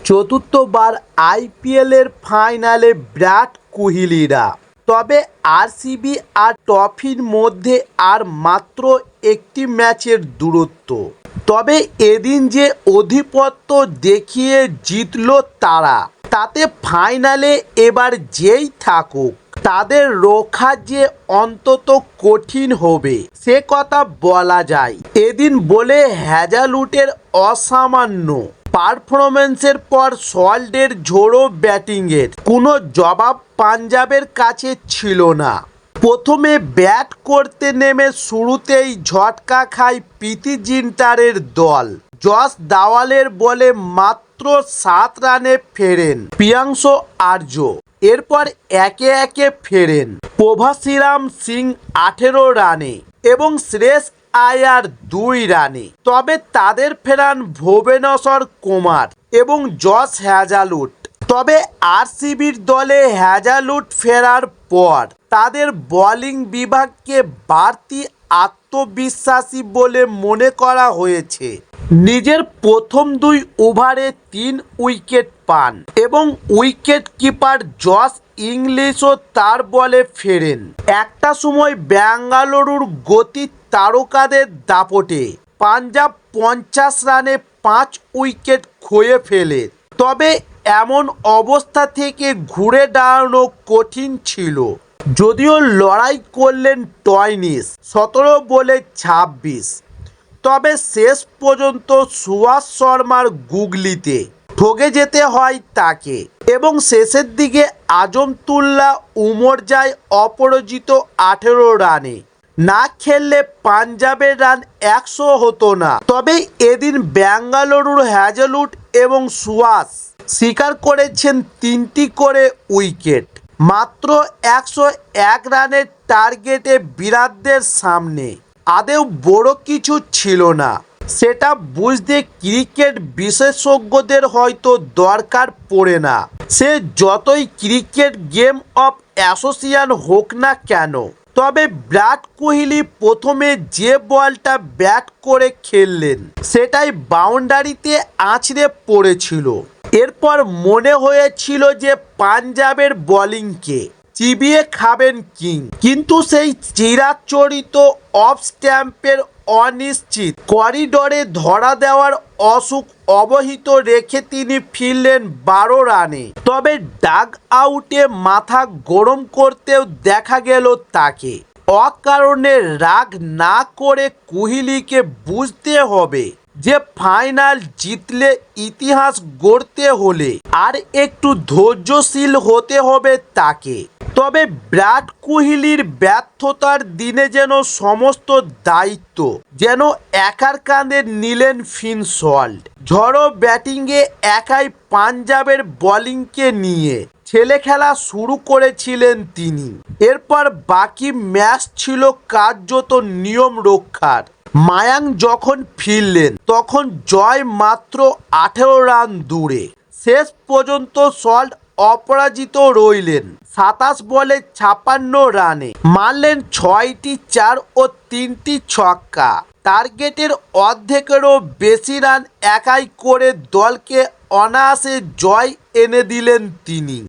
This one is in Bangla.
চতুর্থবার আইপিএলের ফাইনালে বিরাট কোহলিরা। তবে আরসিবি আর ট্রফির মধ্যে আর মাত্র একটি ম্যাচের দূরত্ব। তবে এদিন যে আধিপত্য দেখিয়ে জিতল তারা, তাতে ফাইনালে এবার যেই থাকুক তাদের রক্ষা যে অন্তত কঠিন হবে সে কথা বলা যায়। এদিন বলে হ্যাজালউডের অসামান্য পারফরম্যান্সের পর সল্টের ঝোড়ো ব্যাটিংয়ের কোনো জবাব পাঞ্জাবের কাছে ছিল না। প্রথমে ব্যাট করতে নেমে শুরুতেই ঝটকা খায় প্রীতি জিন্টারের দল। জস দাওয়ালের বলে মাত্র 7 রানে ফেরেন প্রিয়াংশু আর্য। এরপর একে একে ফেরেন প্রভাসিরাম সিং 18 রানে এবং শ্রেয়স আয়ার 2 রানে। তবে তাদের ফেরান ভুবনেশ্বর কুমার এবং জশ হ্যাজালউড। তবে আরসিবির দলে হ্যাজালউড ফেরার পর তাদের বোলিং বিভাগকে বাড়তি আত্মবিশ্বাসী বলে মনে করা হয়েছে। নিজের প্রথম 2 ওভারে 3 উইকেট পান এবং উইকেট কিপার জশ ইংলিশও তার বলে ফেরেন। একটা সময় বেঙ্গালুরুর গতির তারকাদের দাপটে পাঞ্জাব 50 রানে 5 উইকেট খোয়ে ফেলে। তবে এমন অবস্থা থেকে ঘুরে দাঁড়ানো কঠিন ছিল। যদিও লড়াই করলেন স্টোয়নিস 17 বলে 26। তবে শেষ পর্যন্ত সুভাষ শর্মার গুগলিতে ঠকে যেতে হয় তাকে এবং শেষের দিকে আজমতুল্লাহ উমর যায় অপরাজিত 18 রানে। না খেললে পাঞ্জাবের রান 100 হতো না। তবে এদিন বেঙ্গালুরুর হ্যাজালউড এবং সুভাষ শিকার করেছেন 3টি করে উইকেট মাত্র 101 রানের টার্গেটে বিরাটদের সামনে। আদেও বড় কিছু ছিল না, সেটা বুঝতে ক্রিকেট বিশেষজ্ঞদের হয়তো দরকার পড়ে না। সে যতই ক্রিকেট গেম অফ অ্যাসোসিয়েশন হোক না কেন। তবে বিরাট কোহলি প্রথমে যে বলটা ব্যাট করে খেললেন সেটাই বাউন্ডারিতে আছড়ে পড়েছিল। এরপর মনে হয়েছিল যে পাঞ্জাবের বোলিংকে চিবিয়ে খাবেন কিং, কিন্তু সেই চিরাচরিত অফ স্ট্যাম্পের অনিশ্চিত করিডোরে ধরা দেওয়ার অসুখ অবহিত রেখে তিনি ফিরলেন 12 রানে। তবে ডাগ আউটে মাথা গরম করতেও দেখা গেল তাকে। অকারণে রাগ না করে কোহলিকে বুঝতে হবে যে ফাইনাল জিতলে ইতিহাস গড়তে হলে আর একটু ধৈর্যশীল হতে হবে তাকে। তবে বিরাট কোহলির ব্যর্থতার দিনে যেন সমস্ত দায়িত্ব যেন একার কাঁধে নিলেন ফিন সল্ট। ঝড়ো ব্যাটিংয়ে একাই পাঞ্জাবের বোলিংকে নিয়ে ছেলে খেলা শুরু করেছিলেন তিনি। এরপর বাকি ম্যাচ ছিল কার্যত নিয়ম রক্ষার। মায়াঙ্ক যখন ফিরলেন তখন জয় মাত্র 18 রান দূরে। শেষ পর্যন্ত সল্ট অপরাজিত রইলেন 27 বলে 56 রানে। মারলেন 6টি 4 ও 3টি ছক্কা। টার্গেটের অর্ধেকেরও বেশি রান একাই করে দলকে অনায়াসে জয় এনে দিলেন তিনি।